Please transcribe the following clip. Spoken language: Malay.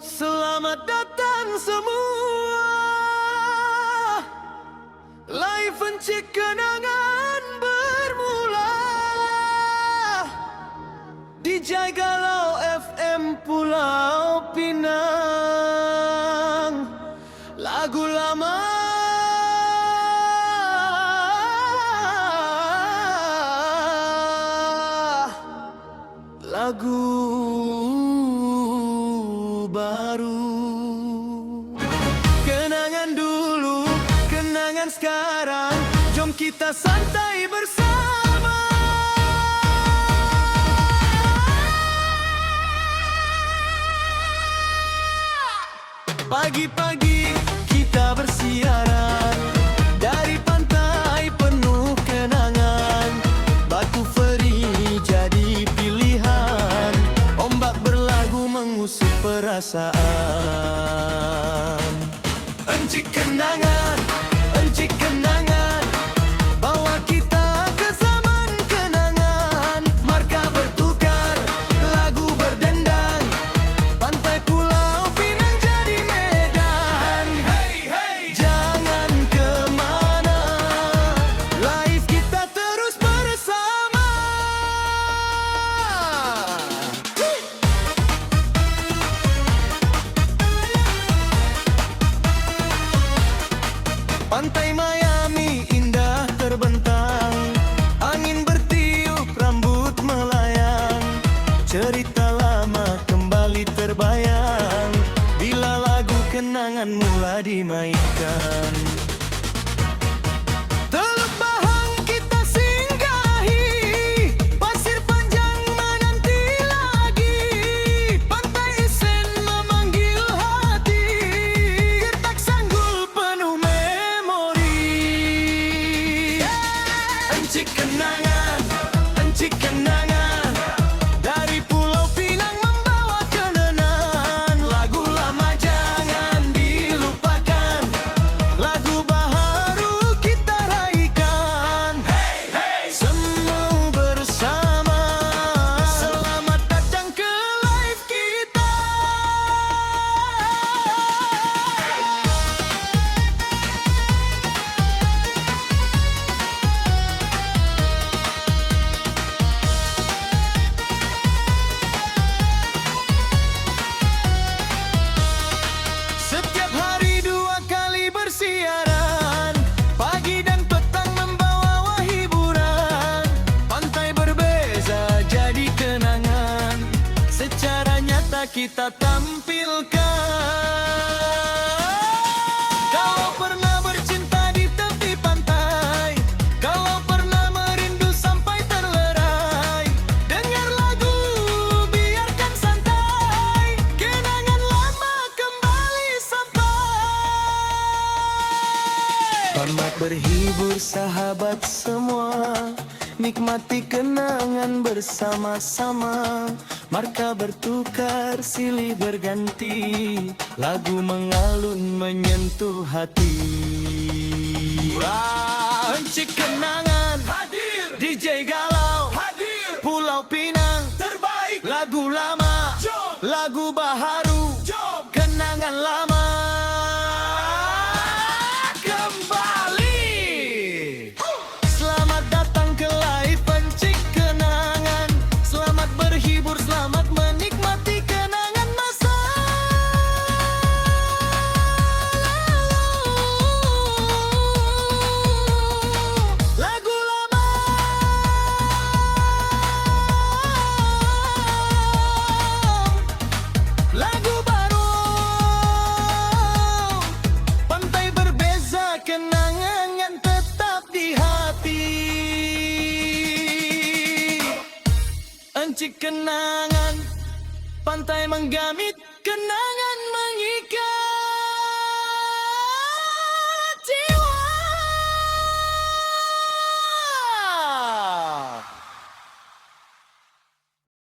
Selamat datang semua, live encik kenangan bermula. DJ Galau FM Pulau Pinang, lagu lama lagu baru. Kenangan dulu, kenangan sekarang, jom kita santai bersama. Pagi-pagi kita bersiaran dari pantai penuh kenangan. Batu Feri jadi pilihan, ombak berlagu mengusik perasaan. Encik kenangan, encik kenangan, bawa kita ke zaman kenangan. Marka bertukar, lagu berdendang, pantai Pulau Pinang jadi medan. Hey, hey, jangan kemana, live kita terus bersama. Pantai Miami indah terbentang, angin bertiup, rambut melayang. Cerita lama kembali terbayang bila lagu kenangan mula dimainkan. Teluk Bahang kita singgahi, pasir panjang menanti lagi. Pantai Isen memanggil hati, gertak sanggul penuh memori. Encik kenangan, encik kenangan, dari Pulau Pinang membawa kenangan. Lagu lama jangan dilupakan, lagu baru kita raikan. Hey, hey, semua bersama, selamat datang ke live kita. Setiap hari 2 kali bersiaran, pagi dan petang membawa hiburan. Pantai berbeza jadi kenangan, secara nyata kita tampilkan. Kalau pernah bercinta di tepi pantai, kalau pernah merindu sampai terlerai, dengar lagu biarkan santai, kenangan lama kembali sampai. Selamat berhibur sahabat semua, nikmati kenangan bersama-sama. Marka bertukar, silih berganti, lagu mengalun menyentuh hati. Wah, encik kenangan hadir, DJ Galau hadir, Pulau Pinang terbaik, lagu lama, jom, lagu baru, jom, kenangan lama kembali. Selamat datang ke live encik kenangan, selamat berhibur, selamat menikmati kenangan masa lalu. Lagu lama, lagu baru, pantai berbeza, kenangan tetap di hati. Encik kenangan, pantai menggamit kenangan.